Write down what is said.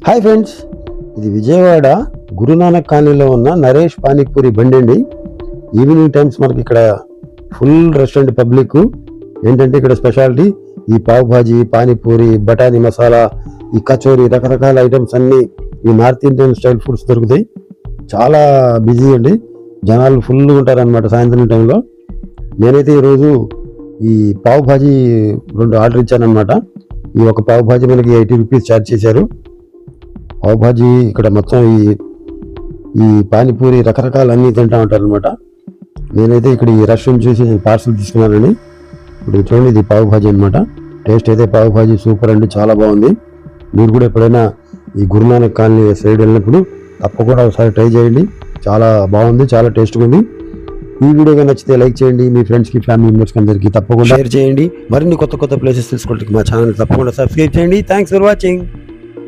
Hi friends, ఇది విజయవాడ గురునానక్ కాలనీలో ఉన్న నరేష్ పానీపూరి బండి అండి. ఈవినింగ్ టైమ్స్ మనకి ఇక్కడ ఫుల్ రెస్టారెంట్ పబ్లిక్. ఏంటంటే ఇక్కడ స్పెషాలిటీ ఈ పావ్ భాజీ, పానీపూరి, బఠానీ మసాలా, ఈ కచోరీ, రకరకాల ఐటమ్స్ అన్నీ ఈ నార్త్ ఇండియన్ స్టైల్ ఫుడ్స్ దొరుకుతాయి. చాలా బిజీ అండి, జనాలు ఫుల్గా ఉంటారనమాట సాయంత్రం టైంలో. నేనైతే ఈరోజు ఈ పావ్ భాజీ 2 ఆర్డర్ ఇచ్చానమాట. ఈ ఒక పావ్ భాజీ మనకి 80 రూపీస్ ఛార్జ్ చేశారు. పావ్ భాజీ ఇక్కడ మొత్తం ఈ పానీపూరి రకరకాలు అన్నీ తింటా ఉంటారు అనమాట. నేనైతే ఇక్కడ ఈ రెస్టారెంట్ చూసి పార్సల్ తీసుకున్నానండి. ఇప్పుడు చూడండి, ఇది పావ్ భాజీ అనమాట. టేస్ట్ అయితే పావ్ భాజీ సూపర్ అండి, చాలా బాగుంది. మీరు కూడా ఎప్పుడైనా ఈ గురునానక్ కాలనీ సైడ్ వెళ్ళినప్పుడు తప్పకుండా ఒకసారి ట్రై చేయండి. చాలా బాగుంది, చాలా టేస్ట్గా ఉంది. ఈ వీడియోగా నచ్చితే లైక్ చేయండి, మీ ఫ్రెండ్స్కి, ఫ్యామిలీ మెంబర్స్కి అందరికీ తప్పకుండా షేర్ చేయండి. మరిన్ని కొత్త ప్లేసెస్ తెలుసుకోవడానికి మా ఛానల్ తప్పకుండా సబ్స్క్రైబ్ చేయండి. Thanks for watching.